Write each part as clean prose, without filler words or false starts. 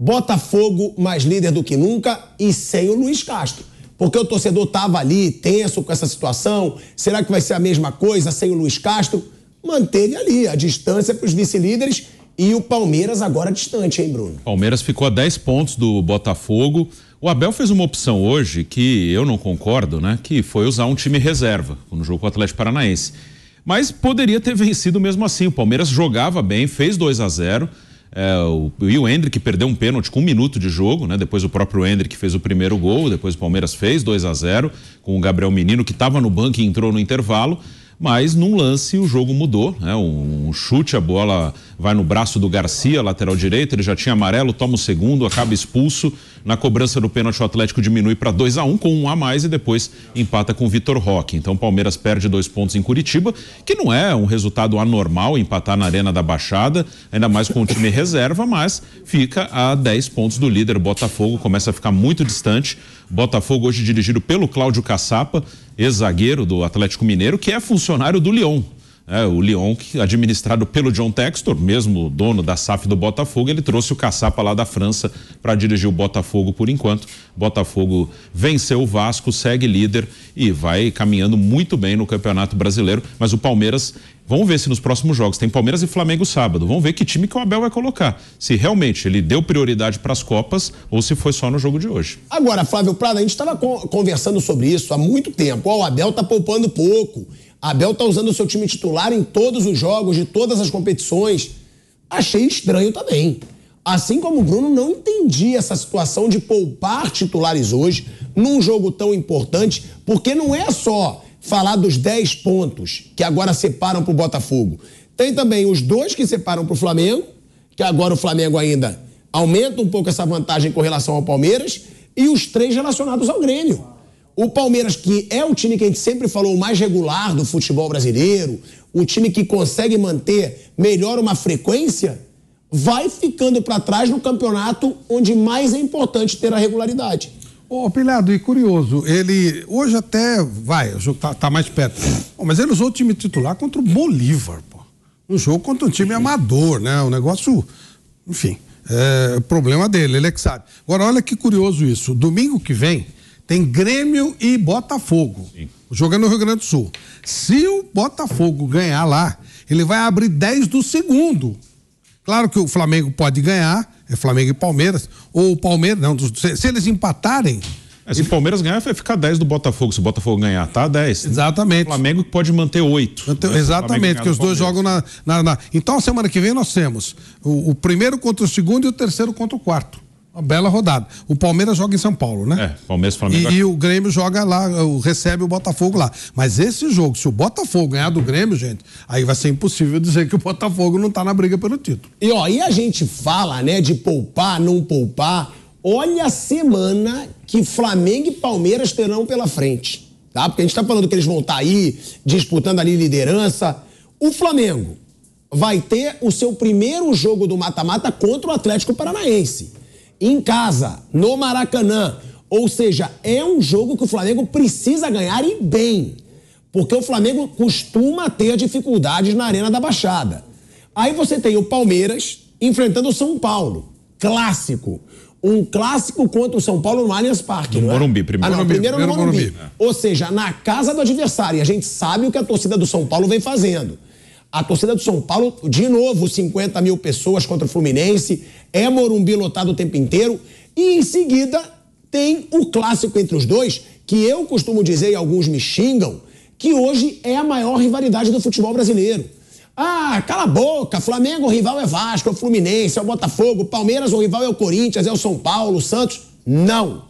Botafogo mais líder do que nunca e sem o Luiz Castro. Porque o torcedor estava ali tenso com essa situação. Será que vai ser a mesma coisa sem o Luiz Castro? Manteve ali a distância para os vice-líderes e o Palmeiras agora distante, hein, Bruno? Palmeiras ficou a 10 pontos do Botafogo. O Abel fez uma opção hoje que eu não concordo, né? Que foi usar um time reserva no jogo com o Atlético Paranaense. Mas poderia ter vencido mesmo assim. O Palmeiras jogava bem, fez 2-0. E o Endrick perdeu um pênalti com 1 minuto de jogo, né? Depois o próprio Endrick fez o primeiro gol, depois o Palmeiras fez 2-0 com o Gabriel Menino, que estava no banco e entrou no intervalo. Mas num lance o jogo mudou, né? Um chute, a bola vai no braço do Garcia, lateral direito, ele já tinha amarelo, toma o segundo, acaba expulso. Na cobrança do pênalti o Atlético diminui para 2-1 com 1 a mais e depois empata com o Vitor Roque. Então o Palmeiras perde 2 pontos em Curitiba, que não é um resultado anormal empatar na Arena da Baixada, ainda mais com o time reserva, mas fica a 10 pontos do líder. Botafogo começa a ficar muito distante. Botafogo hoje dirigido pelo Cláudio Caçapa, ex-zagueiro do Atlético Mineiro, que é funcionário do Lyon. O Lyon, administrado pelo John Textor, mesmo dono da SAF do Botafogo, ele trouxe o Caçapa lá da França para dirigir o Botafogo por enquanto. Botafogo venceu o Vasco, segue líder e vai caminhando muito bem no Campeonato Brasileiro. Mas o Palmeiras, vamos ver se nos próximos jogos, tem Palmeiras e Flamengo sábado, vamos ver que time que o Abel vai colocar. Se realmente ele deu prioridade para as Copas ou se foi só no jogo de hoje. Agora, Flávio Prado, a gente estava conversando sobre isso há muito tempo. O Abel tá poupando pouco. Abel tá usando o seu time titular em todos os jogos, de todas as competições. Achei estranho também. Assim como o Bruno, não entendi essa situação de poupar titulares hoje num jogo tão importante, porque não é só falar dos 10 pontos que agora separam pro Botafogo. Tem também os 2 que separam pro Flamengo, que agora o Flamengo ainda aumenta um pouco essa vantagem com relação ao Palmeiras, e os 3 relacionados ao Grêmio. O Palmeiras, que é o time que a gente sempre falou, o mais regular do futebol brasileiro, o time que consegue manter melhor uma frequência, vai ficando para trás no campeonato onde mais é importante ter a regularidade. Pilhado, e curioso, ele hoje até o jogo tá mais perto, mas ele usou o time titular contra o Bolívar, um jogo contra um time amador, né? O negócio, enfim, é problema dele, ele é que sabe. Agora, olha que curioso isso, domingo que vem tem Grêmio e Botafogo, jogando no Rio Grande do Sul. Se o Botafogo ganhar lá, ele vai abrir 10 do segundo. Claro que o Flamengo pode ganhar, é Flamengo e Palmeiras, ou o Palmeiras, não, se eles empatarem... Se o Palmeiras ganhar, vai ficar 10 do Botafogo. Se o Botafogo ganhar, tá 10. Exatamente. O Flamengo pode manter 8. Exatamente, que os dois jogam na... Então, a semana que vem nós temos o primeiro contra o segundo e o terceiro contra o quarto. Uma bela rodada. O Palmeiras joga em São Paulo, né? Palmeiras, Flamengo. E o Grêmio joga lá, recebe o Botafogo lá. Mas esse jogo, se o Botafogo ganhar do Grêmio, gente, aí vai ser impossível dizer que o Botafogo não tá na briga pelo título. E a gente fala, né, de poupar, não poupar. Olha a semana que Flamengo e Palmeiras terão pela frente, tá? Porque a gente tá falando que eles vão estar aí, disputando ali liderança. O Flamengo vai ter o seu primeiro jogo do mata-mata contra o Atlético Paranaense. Em casa, no Maracanã. Ou seja, é um jogo que o Flamengo precisa ganhar e bem. Porque o Flamengo costuma ter dificuldades na Arena da Baixada. Aí você tem o Palmeiras enfrentando o São Paulo. Clássico. Um clássico contra o São Paulo no Allianz Parque. No Morumbi, primeiro. Primeiro no Morumbi. Ou seja, na casa do adversário. E a gente sabe o que a torcida do São Paulo vem fazendo. A torcida do São Paulo, de novo, 50 mil pessoas contra o Fluminense, é Morumbi lotado o tempo inteiro, e em seguida tem o clássico entre os dois, que eu costumo dizer, e alguns me xingam, que hoje é a maior rivalidade do futebol brasileiro. Cala a boca, Flamengo, o rival é Vasco, é o Fluminense, é o Botafogo, Palmeiras, o rival é o Corinthians, é o São Paulo, o Santos. Não,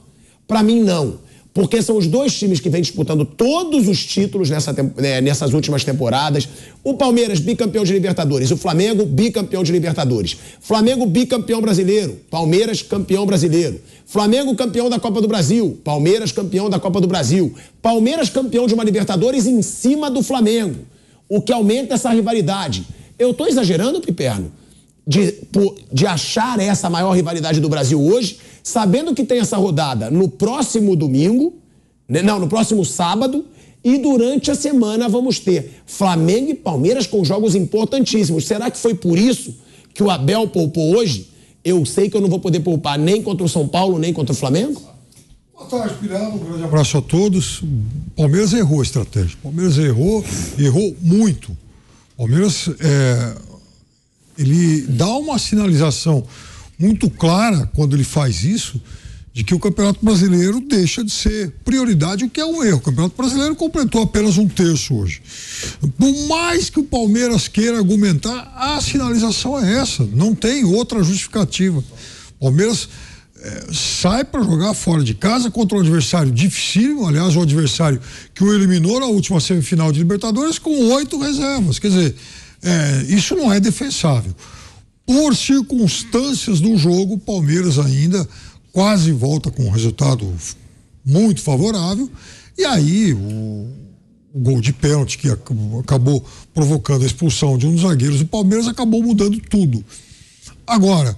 pra mim não. Porque são os dois times que vêm disputando todos os títulos nessas últimas temporadas. O Palmeiras, bicampeão de Libertadores. O Flamengo, bicampeão de Libertadores. Flamengo, bicampeão brasileiro. Palmeiras, campeão brasileiro. Flamengo, campeão da Copa do Brasil. Palmeiras, campeão da Copa do Brasil. Palmeiras, campeão de uma Libertadores em cima do Flamengo. O que aumenta essa rivalidade. Eu tô exagerando, Piperno? De achar essa a maior rivalidade do Brasil hoje, sabendo que tem essa rodada no próximo domingo, no próximo sábado, e durante a semana vamos ter Flamengo e Palmeiras com jogos importantíssimos. Será que foi por isso que o Abel poupou hoje? eu sei que eu não vou poder poupar nem contra o São Paulo, nem contra o Flamengo? Boa tarde, Pirado. Um grande abraço a todos. O Palmeiras errou a estratégia. O Palmeiras errou muito. O Palmeiras, ele dá uma sinalização muito clara quando ele faz isso, de que o Campeonato Brasileiro deixa de ser prioridade, o que é um erro. O Campeonato Brasileiro completou apenas 1/3 hoje. Por mais que o Palmeiras queira argumentar, a sinalização é essa, não tem outra justificativa. O Palmeiras sai para jogar fora de casa contra um adversário dificílimo, aliás, o adversário que o eliminou na última semifinal de Libertadores com 8 reservas. Quer dizer, isso não é defensável. Por circunstâncias do jogo, o Palmeiras ainda quase volta com um resultado muito favorável, e aí o gol de pênalti que acabou provocando a expulsão de um dos zagueiros do Palmeiras acabou mudando tudo. Agora,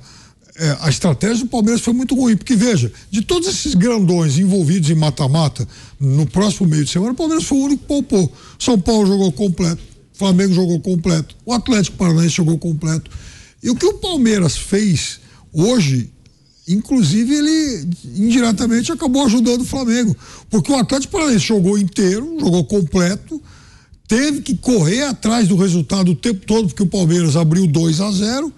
a estratégia do Palmeiras foi muito ruim, porque veja, de todos esses grandões envolvidos em mata-mata, no próximo meio de semana, o Palmeiras foi o único que poupou. São Paulo jogou completo, Flamengo jogou completo, o Atlético Paranaense jogou completo. E o que o Palmeiras fez hoje, inclusive, ele indiretamente acabou ajudando o Flamengo, porque o Atlético Paranaense jogou inteiro, jogou completo, teve que correr atrás do resultado o tempo todo, porque o Palmeiras abriu 2-0,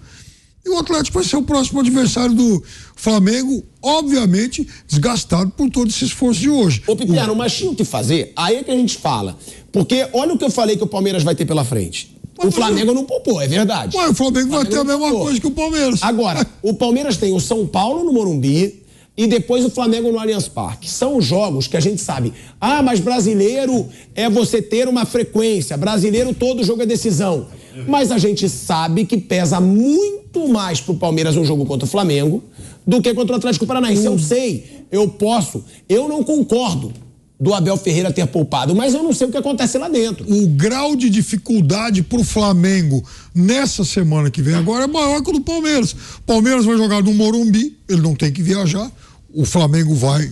e o Atlético vai ser o próximo adversário do Flamengo, obviamente desgastado por todo esse esforço de hoje. Ô, Pipiano, mas tinha o que fazer? Aí é que a gente fala. Porque olha o que eu falei que o Palmeiras vai ter pela frente. O Flamengo não poupou, é verdade. Ué, o Flamengo vai ter a mesma coisa que o Palmeiras. Agora, o Palmeiras tem o São Paulo no Morumbi e depois o Flamengo no Allianz Parque. São jogos que a gente sabe. Ah, mas brasileiro é você ter uma frequência. Brasileiro todo jogo é decisão. Mas a gente sabe que pesa muito mais pro Palmeiras um jogo contra o Flamengo do que contra o Atlético Paranaense. Eu sei, eu não concordo do Abel Ferreira ter poupado, mas eu não sei o que acontece lá dentro. O grau de dificuldade pro Flamengo nessa semana que vem agora é maior que o do Palmeiras. O Palmeiras vai jogar no Morumbi, ele não tem que viajar. O Flamengo vai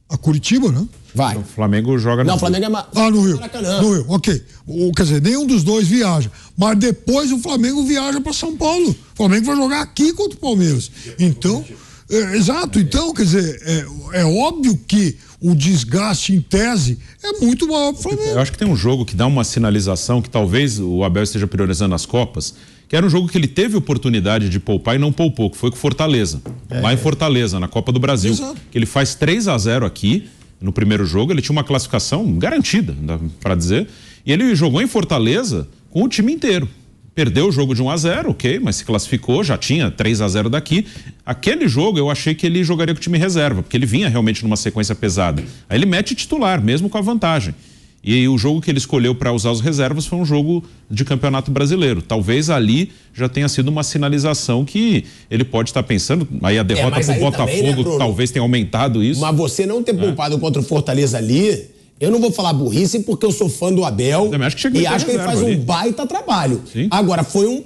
a Curitiba, né? Vai. O Flamengo joga no Não, o Flamengo é no Rio. Maracanã. No Rio, ok. Quer dizer, nenhum dos dois viaja. Mas depois o Flamengo viaja para São Paulo. O Flamengo vai jogar aqui contra o Palmeiras. Então, exato. Então, quer dizer, é óbvio que o desgaste em tese é muito maior para o Flamengo. Eu acho que tem um jogo que dá uma sinalização que talvez o Abel esteja priorizando as Copas, que era um jogo que ele teve oportunidade de poupar e não poupou, que foi com o Fortaleza. Lá em Fortaleza, na Copa do Brasil. Exato. Que ele faz 3-0 aqui no primeiro jogo, ele tinha uma classificação garantida, para dizer, e ele jogou em Fortaleza com o time inteiro. Perdeu o jogo de 1-0, ok, mas se classificou, já tinha 3-0 daqui. Aquele jogo eu achei que ele jogaria com o time reserva, porque ele vinha realmente numa sequência pesada. Aí ele mete titular, mesmo com a vantagem. E o jogo que ele escolheu para usar os reservas foi um jogo de Campeonato Brasileiro. Talvez ali já tenha sido uma sinalização que ele pode estar pensando. Aí a derrota pro Botafogo também, né, talvez tenha aumentado isso. Mas você não ter poupado contra o Fortaleza ali, eu não vou falar burrice porque eu sou fã do Abel e acho que ele faz um baita trabalho. Sim. Agora, foi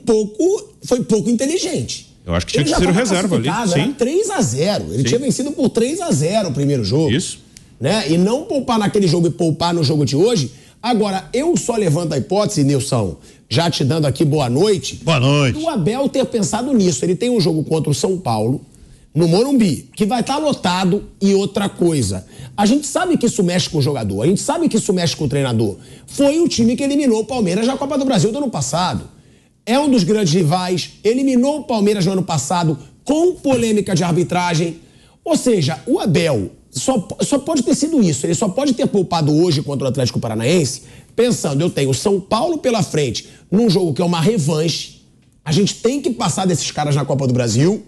pouco inteligente. Eu acho que tinha que ser o reserva ali. Sim. Era 3-0. Ele tinha vencido por 3-0 o primeiro jogo. Isso. Né? E não poupar naquele jogo e poupar no jogo de hoje. Agora, eu só levanto a hipótese, Nilson, já te dando aqui boa noite. Boa noite. Do Abel ter pensado nisso. Ele tem um jogo contra o São Paulo, no Morumbi, que vai estar lotado. E outra coisa, a gente sabe que isso mexe com o jogador, a gente sabe que isso mexe com o treinador. Foi o time que eliminou o Palmeiras na Copa do Brasil do ano passado. É um dos grandes rivais, eliminou o Palmeiras no ano passado com polêmica de arbitragem. Ou seja, o Abel só pode ter sido isso. Ele só pode ter poupado hoje contra o Atlético Paranaense pensando, eu tenho São Paulo pela frente num jogo que é uma revanche, a gente tem que passar desses caras na Copa do Brasil,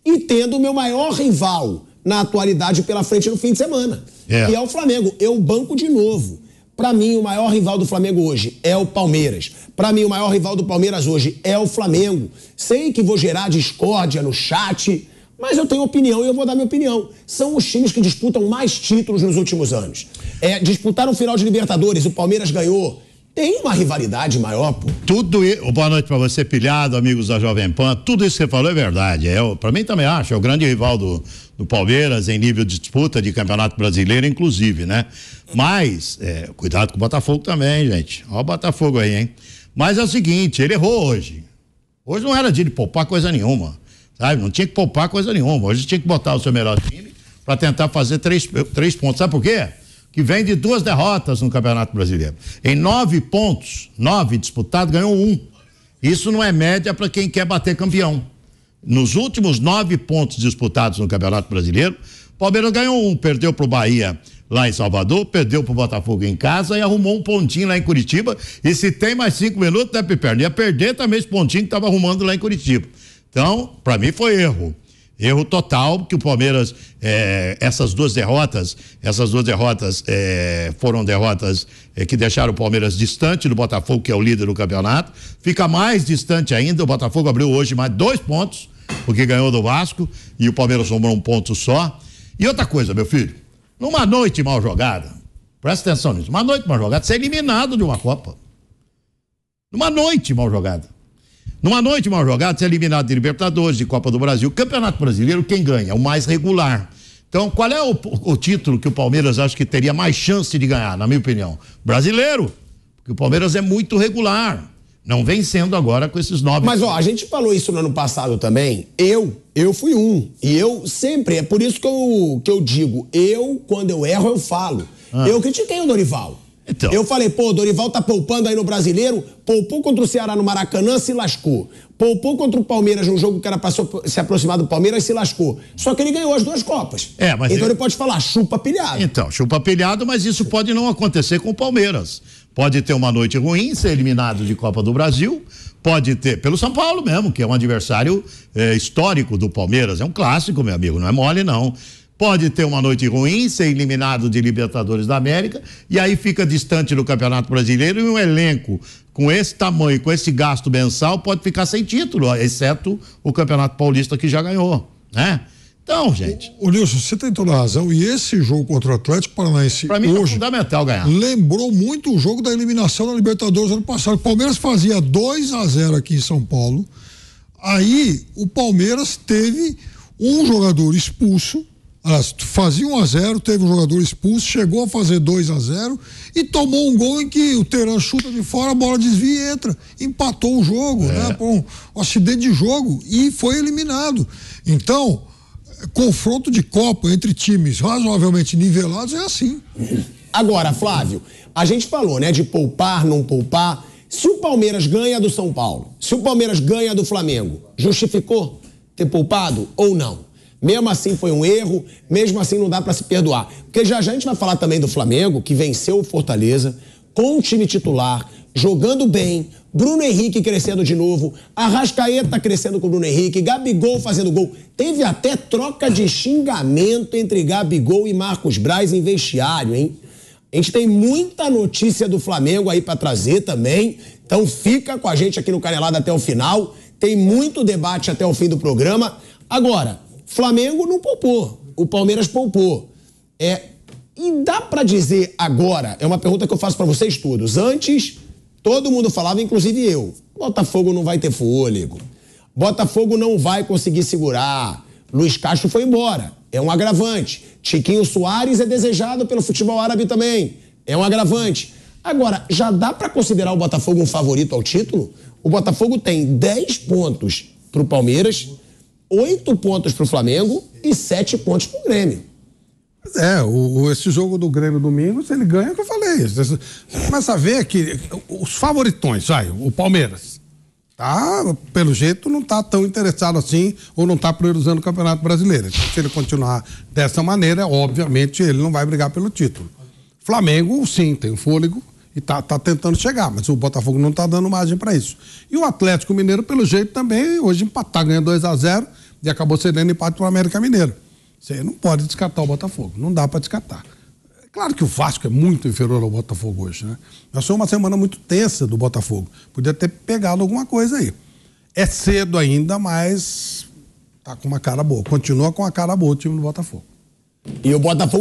e tendo o meu maior rival na atualidade pela frente no fim de semana, que é o Flamengo. Eu banco de novo. Pra mim, o maior rival do Flamengo hoje é o Palmeiras. Pra mim, o maior rival do Palmeiras hoje é o Flamengo. Sei que vou gerar discórdia no chat, mas eu tenho opinião e eu vou dar minha opinião. São os times que disputam mais títulos nos últimos anos. Disputaram o final de Libertadores, o Palmeiras ganhou. Tem uma rivalidade maior, pô. Boa noite pra você, Pilhado, amigos da Jovem Pan. Tudo isso que você falou é verdade. Pra mim também acho, é o grande rival do Palmeiras em nível de disputa de Campeonato Brasileiro, inclusive, né? Mas, cuidado com o Botafogo também, gente. Olha o Botafogo aí, hein? Mas é o seguinte, ele errou hoje. Hoje não era dia de poupar coisa nenhuma. sabe? Não tinha que poupar coisa nenhuma. Hoje tinha que botar o seu melhor time para tentar fazer três pontos. Sabe por quê? Que vem de 2 derrotas no Campeonato Brasileiro. Em 9 pontos, 9 disputados, ganhou 1. Isso não é média para quem quer bater campeão. Nos últimos 9 pontos disputados no Campeonato Brasileiro, o Palmeiras ganhou 1, perdeu pro Bahia lá em Salvador, perdeu pro Botafogo em casa e arrumou um pontinho lá em Curitiba. E se tem mais 5 minutos, né, Piperno? Ia perder também esse pontinho que estava arrumando lá em Curitiba. Então, para mim foi erro. Erro total, que o Palmeiras, essas duas derrotas foram derrotas que deixaram o Palmeiras distante do Botafogo, que é o líder do campeonato. Fica mais distante ainda, o Botafogo abriu hoje mais 2 pontos, porque ganhou do Vasco, e o Palmeiras somou 1 ponto só. E outra coisa, meu filho, numa noite mal jogada, presta atenção nisso, uma noite mal jogada, você é eliminado de uma Copa. Numa noite mal jogada. Numa noite mal jogada, você é eliminado de Libertadores, de Copa do Brasil. Campeonato Brasileiro, quem ganha? É o mais regular. Então, qual é o título que o Palmeiras acha que teria mais chance de ganhar, na minha opinião? Brasileiro. Porque o Palmeiras é muito regular. Não vem sendo agora com esses 9. Mas, a gente falou isso no ano passado também. Eu fui um. E eu sempre, é por isso que eu digo, quando eu erro, eu falo. Eu critiquei o Dorival. Então. Eu falei, o Dorival tá poupando aí no Brasileiro, poupou contra o Ceará no Maracanã, se lascou. Poupou contra o Palmeiras num jogo que era pra se aproximar do Palmeiras, se lascou. Só que ele ganhou as 2 Copas. Mas então ele pode falar, chupa pilhado. Então, chupa pilhado, mas isso pode não acontecer com o Palmeiras. Pode ter uma noite ruim, ser eliminado de Copa do Brasil, pode ter, pelo São Paulo mesmo, que é um adversário histórico do Palmeiras, é um clássico, meu amigo, não é mole não. Pode ter uma noite ruim, ser eliminado de Libertadores da América, e aí fica distante do Campeonato Brasileiro, e um elenco com esse tamanho, com esse gasto mensal, pode ficar sem título, exceto o Campeonato Paulista que já ganhou, né? Então, gente... O Nilson, você tem toda a razão, e esse jogo contra o Atlético Paranaense pra mim hoje é fundamental ganhar. Lembrou muito o jogo da eliminação da Libertadores ano passado. O Palmeiras fazia 2-0 aqui em São Paulo, aí o Palmeiras teve um jogador expulso, fazia 1-0, teve um jogador expulso, chegou a fazer 2-0 e tomou um gol em que o Teran chuta de fora, a bola desvia e entra. Empatou o jogo, né? Por um acidente de jogo e foi eliminado. Então, confronto de Copa entre times razoavelmente nivelados é assim. Agora, Flávio, a gente falou, né, de poupar, não poupar. Se o Palmeiras ganha do São Paulo, se o Palmeiras ganha do Flamengo, justificou ter poupado ou não? Mesmo assim foi um erro, mesmo assim não dá pra se perdoar. Porque já a gente vai falar também do Flamengo, que venceu o Fortaleza, com o time titular, jogando bem, Bruno Henrique crescendo de novo, Arrascaeta crescendo com o Bruno Henrique, Gabigol fazendo gol. Teve até troca de xingamento entre Gabigol e Marcos Braz em vestiário, hein? A gente tem muita notícia do Flamengo aí pra trazer também, então fica com a gente aqui no Canelada até o final. Tem muito debate até o fim do programa. Agora, Flamengo não poupou, o Palmeiras poupou. E dá pra dizer agora, é uma pergunta que eu faço pra vocês todos. Antes, todo mundo falava, inclusive eu, Botafogo não vai ter fôlego, Botafogo não vai conseguir segurar, Luiz Castro foi embora, é um agravante. Chiquinho Soares é desejado pelo futebol árabe também, é um agravante. Agora, já dá pra considerar o Botafogo um favorito ao título? O Botafogo tem 10 pontos pro Palmeiras, 8 pontos pro Flamengo e 7 pontos pro Grêmio. Esse jogo do Grêmio domingo, se ele ganha, é o que eu falei. Você começa a ver que os favoritões, o Palmeiras, pelo jeito não tá tão interessado assim, ou não tá priorizando o Campeonato Brasileiro. Então, se ele continuar dessa maneira, obviamente ele não vai brigar pelo título. Flamengo, sim, tem fôlego e tá tentando chegar, mas o Botafogo não tá dando margem para isso. E o Atlético Mineiro, pelo jeito também, hoje empatar, ganhando 2-0 e acabou cedendo empate pro América Mineiro. Você não pode descartar o Botafogo, não dá para descartar. Claro que o Vasco é muito inferior ao Botafogo hoje, né? Mas foi uma semana muito tensa do Botafogo. Podia ter pegado alguma coisa aí. É cedo ainda, mas tá com uma cara boa. Continua com a cara boa o time do Botafogo. E o Botafogo